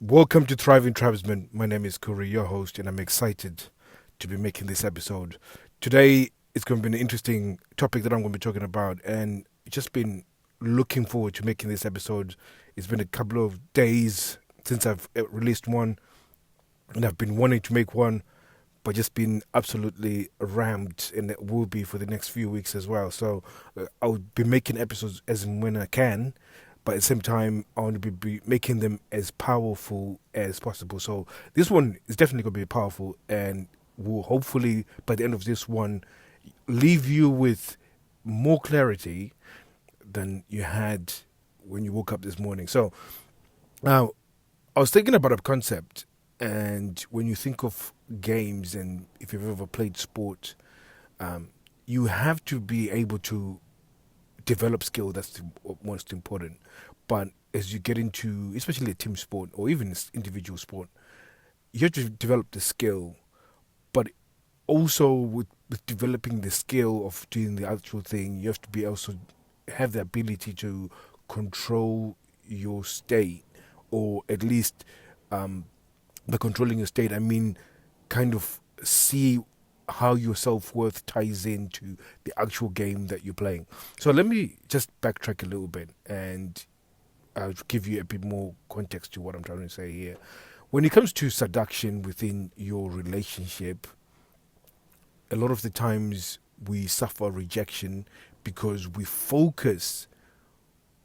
Welcome to Thriving Tribesmen. My name is Kuri, your host, and I'm excited to be making this episode. Today, it's going to be an interesting topic that I'm going to be talking about, and just been looking forward to making this episode. It's been a couple of days since I've released one, and I've been wanting to make one, but just been absolutely rammed, and it will be for the next few weeks as well. So I'll be making episodes as and when I can, but at the same time, I want to be making them as powerful as possible. So this one is definitely going to be powerful, and will hopefully by the end of this one leave you with more clarity than you had when you woke up this morning. So now I was thinking about a concept, and when you think of games, and if you've ever played sport, um, you have to be able to develop skill. That's the most important. But as you get into, especially a team sport or even individual sport, you have to develop the skill. But also with developing the skill of doing the actual thing, you have to be also have the ability to control your state, or at least um, by controlling your state, I mean kind of see how your self worth ties into the actual game that you're playing. So let me just backtrack a little bit, and I'll give you a bit more context to what I'm trying to say here. When it comes to seduction within your relationship, a lot of the times we suffer rejection because we focus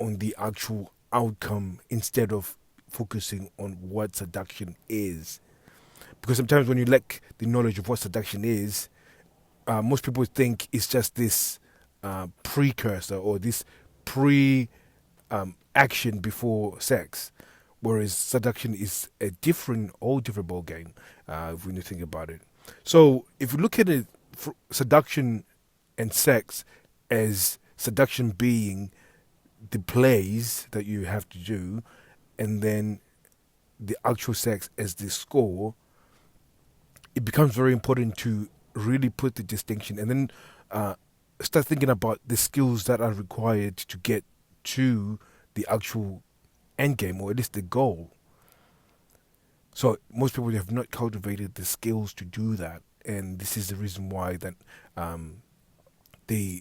on the actual outcome instead of focusing on what seduction is. Because sometimes when you lack the knowledge of what seduction is, most people think it's just this precursor or this pre action before sex, whereas seduction is a different, all different ball game when you think about it. So if you look at it, seduction and sex as seduction being the plays that you have to do, and then the actual sex as the score, it becomes very important to really put the distinction, and then start thinking about the skills that are required to get to the actual end game, or at least the goal. So most people have not cultivated the skills to do that, and this is the reason why that um, they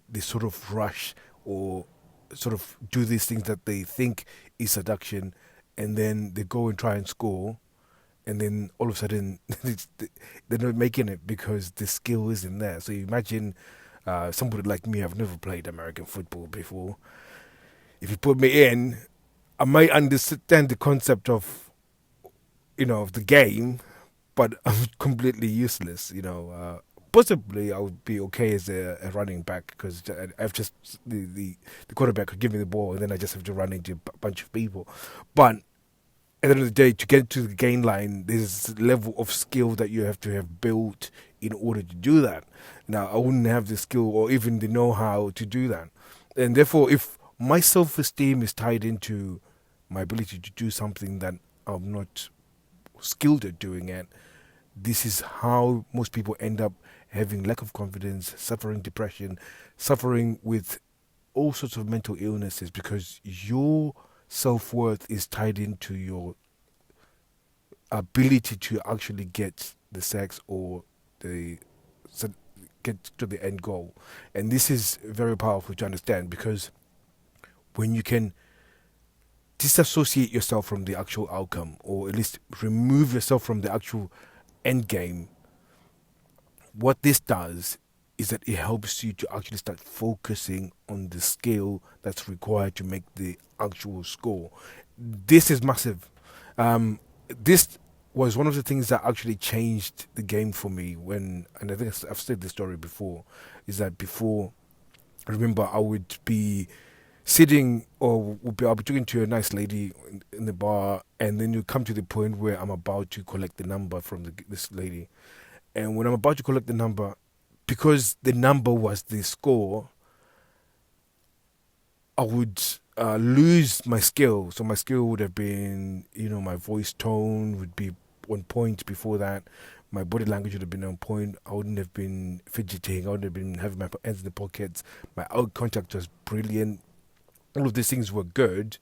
they sort of rush or sort of do these things that they think is seduction, and then they go and try and score, and then all of a sudden they're not making it because the skill isn't there. So you imagine somebody like me, I've never played American football before. If you put me in, I might understand the concept of of the game, but I'm completely useless. Possibly I would be okay as a running back because I've just the quarterback could give me the ball and then I just have to run into a bunch of people. But at the end of the day, to get to the gain line, there's a level of skill that you have to have built in order to do that. Now, I wouldn't have the skill or even the know-how to do that. And therefore, if my self-esteem is tied into my ability to do something that I'm not skilled at doing it, this is how most people end up having lack of confidence, suffering depression, suffering with all sorts of mental illnesses, because your self worth is tied into your ability to actually get the sex or the get to the end goal. And this is very powerful to understand, because when you can disassociate yourself from the actual outcome, or at least remove yourself from the actual end game, what this does is that it helps you to actually start focusing on the skill that's required to make the actual score. This is massive. This was one of the things that actually changed the game for me when, and I think I've said this story before, is that before, I remember I would be sitting, or I'll be talking to a nice lady in the bar, and then you come to the point where I'm about to collect the number from this lady. And when I'm about to collect the number, because the number was the score, I would lose my skill. So my skill would have been, my voice tone would be on point before that. My body language would have been on point. I wouldn't have been fidgeting. I wouldn't have been having my hands in the pockets. My eye contact was brilliant. All of these things were good.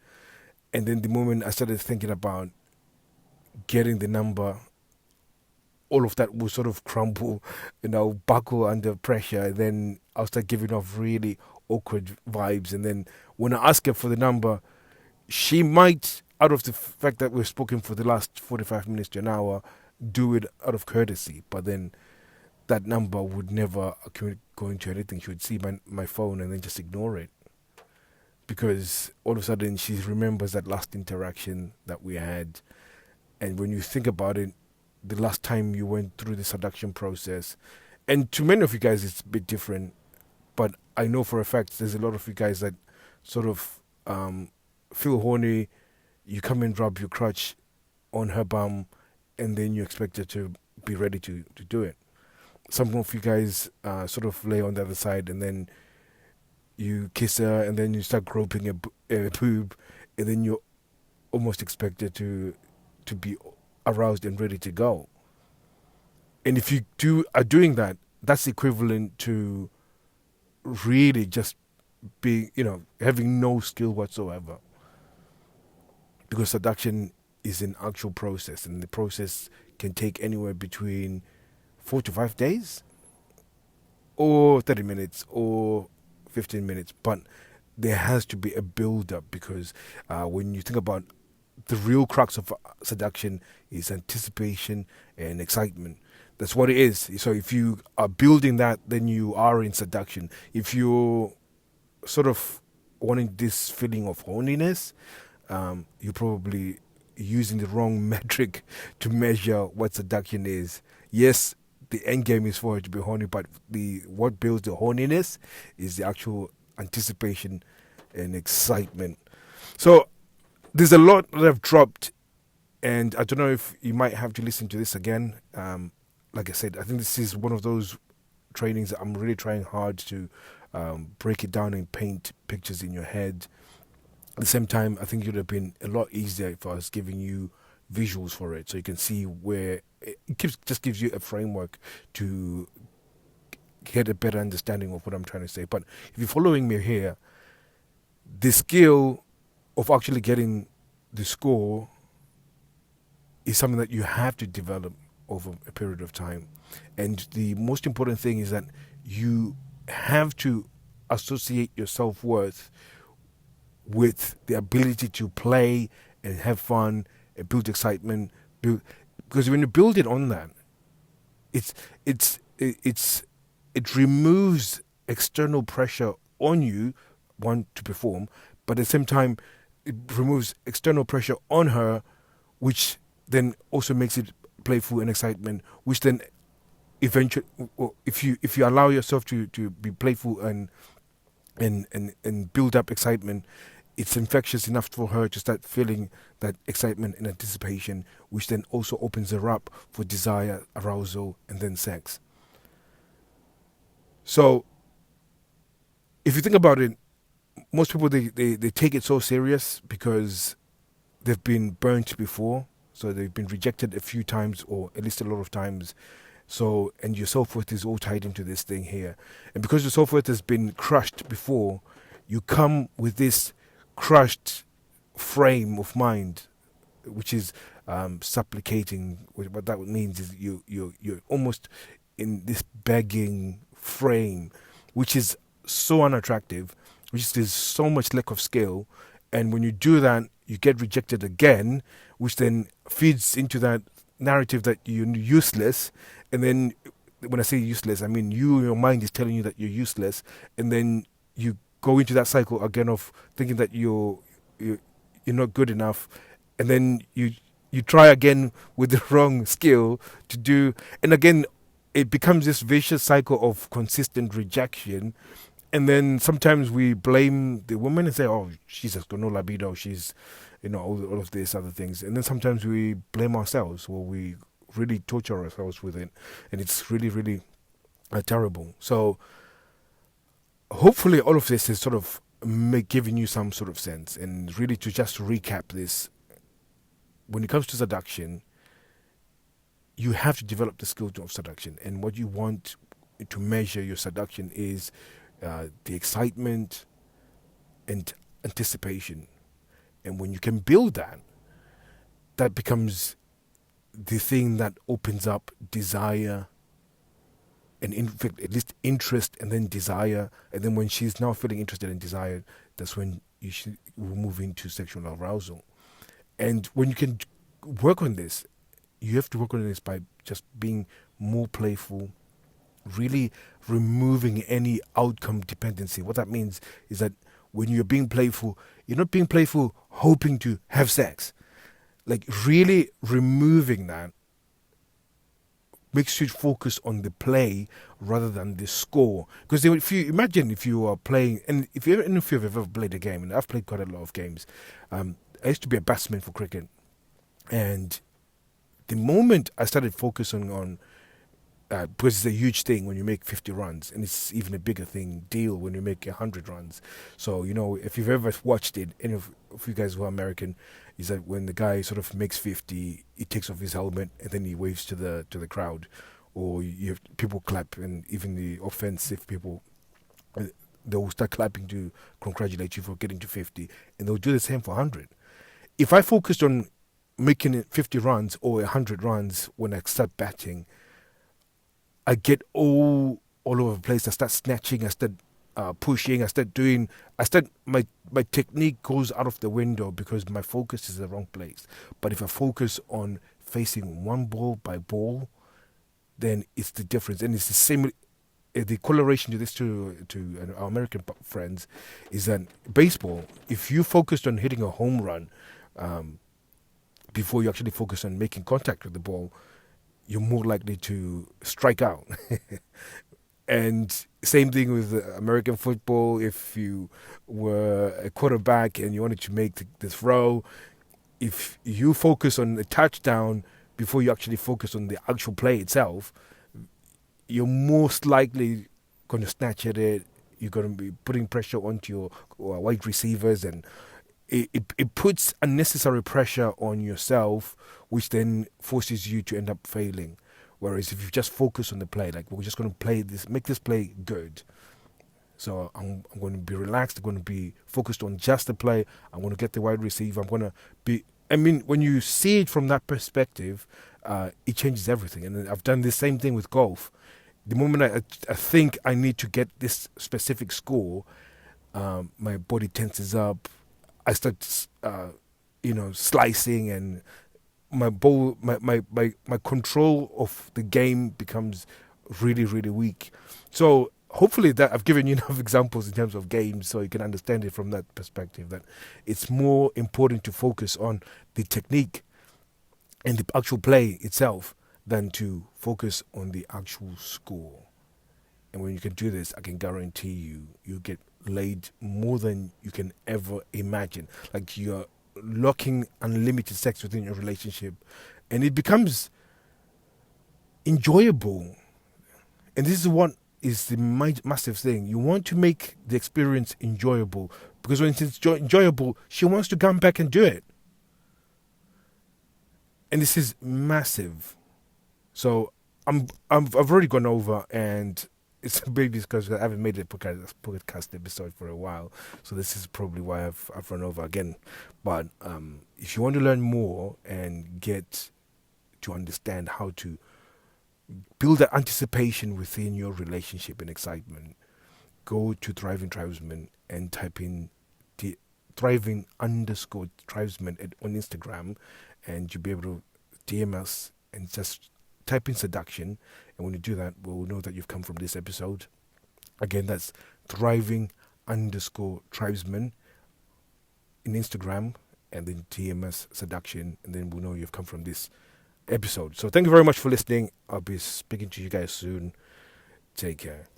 And then the moment I started thinking about getting the number, all of that will sort of crumble, buckle under pressure. And then I'll start giving off really awkward vibes. And then when I ask her for the number, she might, out of the fact that we've spoken for the last 45 minutes to an hour, do it out of courtesy. But then that number would never go into anything. She would see my phone and then just ignore it. Because all of a sudden she remembers that last interaction that we had. And when you think about it, the last time you went through the seduction process, and to many of you guys it's a bit different, but I know for a fact there's a lot of you guys that sort of feel horny. You come and rub your crotch on her bum, and then you expect her to be ready to do it. Some of you guys sort of lay on the other side, and then you kiss her, and then you start groping a boob, and then you almost expect her to be aroused and ready to go. And if you are doing that, that's equivalent to really just being, having no skill whatsoever. Because seduction is an actual process, and the process can take anywhere between 4 to 5 days, or 30 minutes, or 15 minutes. But there has to be a build up, because when you think about the real crux of seduction is anticipation and excitement. That's what it is. So if you are building that, then you are in seduction. If you're sort of wanting this feeling of horniness, you're probably using the wrong metric to measure what seduction is. Yes, the end game is for it to be horny, but what builds the horniness is the actual anticipation and excitement. So there's a lot that I've dropped, and I don't know if you might have to listen to this again. Like I said, I think this is one of those trainings that I'm really trying hard to break it down and paint pictures in your head. At the same time, I think it would have been a lot easier if I was giving you visuals for it, so you can see where just gives you a framework to get a better understanding of what I'm trying to say. But if you're following me here, the skill of actually getting the score is something that you have to develop over a period of time. And the most important thing is that you have to associate your self-worth with the ability to play and have fun and build excitement. Because when you build it on that, it removes external pressure on you, one, to perform, but at the same time it removes external pressure on her, which then also makes it playful and excitement, which then eventually, if you allow yourself to be playful and build up excitement, it's infectious enough for her to start feeling that excitement and anticipation, which then also opens her up for desire, arousal, and then sex. So if you think about it, most people they take it so serious because they've been burnt before, so they've been rejected a few times, or at least a lot of times. So, and your self-worth is all tied into this thing here. And because your self-worth has been crushed before, you come with this crushed frame of mind, which is supplicating. What that means is you're almost in this begging frame, which is so unattractive, which is so much lack of skill. And when you do that, you get rejected again, which then feeds into that narrative that you're useless. And then when I say useless, I mean your mind is telling you that you're useless, and then you go into that cycle again of thinking that you're not good enough, and then you try again with the wrong skill to do, and again it becomes this vicious cycle of consistent rejection. And then sometimes we blame the woman and say, "Oh, she's just got no libido. She's, all of these other things." And then sometimes we blame ourselves, or we really torture ourselves with it, and it's really, really terrible. So hopefully, all of this is sort of giving you some sort of sense. And really, to just recap this, when it comes to seduction, you have to develop the skill of seduction, and what you want to measure your seduction is the excitement and anticipation. And when you can build that, that becomes the thing that opens up desire and in fact at least interest and then desire, and then when she's now feeling interested and desired, that's when you should will move into sexual arousal. And when you can work on this, you have to work on this by just being more playful, really removing any outcome dependency. What that means is that when you're being playful, you're not being playful hoping to have sex. Like really removing that makes you focus on the play rather than the score. Because if you imagine if you are playing, and if you've ever played a game, and I've played quite a lot of games, I used to be a batsman for cricket, and the moment I started focusing on because it's a huge thing when you make 50 runs, and it's even a bigger deal when you make 100 runs. So, if you've ever watched it, any of you guys who are American, is that when the guy sort of makes 50, he takes off his helmet and then he waves to the crowd, or you have people clap, and even the offensive people, they will start clapping to congratulate you for getting to 50, and they'll do the same for 100. If I focused on making it 50 runs or 100 runs when I start batting, I get all over the place. I start snatching. I start pushing. My technique goes out of the window because my focus is the wrong place. But if I focus on facing one ball by ball, then it's the difference. And it's the same. The correlation to this to our American friends is that baseball. If you focused on hitting a home run before you actually focus on making contact with the ball, you're more likely to strike out. And same thing with American football. If you were a quarterback and you wanted to make the throw, if you focus on the touchdown before you actually focus on the actual play itself, you're most likely going to snatch at it. You're going to be putting pressure onto your wide receivers, and it puts unnecessary pressure on yourself, which then forces you to end up failing. Whereas if you just focus on the play, like we're just going to play this, make this play good. So I'm going to be relaxed. I'm going to be focused on just the play. I'm going to get the wide receiver. I'm going to be. I mean, when you see it from that perspective, it changes everything. And I've done the same thing with golf. The moment I think I need to get this specific score, my body tenses up. I start, slicing, and my ball, my control of the game becomes really, really weak. So hopefully that I've given you enough examples in terms of games, so you can understand it from that perspective. That it's more important to focus on the technique and the actual play itself than to focus on the actual score. And when you can do this, I can guarantee you get laid more than you can ever imagine. Like you're locking unlimited sex within your relationship, and it becomes enjoyable. And this is what is the massive thing. You want to make the experience enjoyable, because when it's enjoyable, she wants to come back and do it. And this is massive. So I've already gone over, and it's maybe because I haven't made a podcast episode for a while, so this is probably why I've run over again. But if you want to learn more and get to understand how to build that anticipation within your relationship and excitement, go to Thriving Tribesman and type in the Thriving_Tribesman on Instagram, and you'll be able to DM us and just type in seduction, and when you do that, we'll know that you've come from this episode. Again, that's Thriving_Tribesman in Instagram, and then TMS seduction, and then we'll know you've come from this episode. So thank you very much for listening. I'll be speaking to you guys soon. Take care.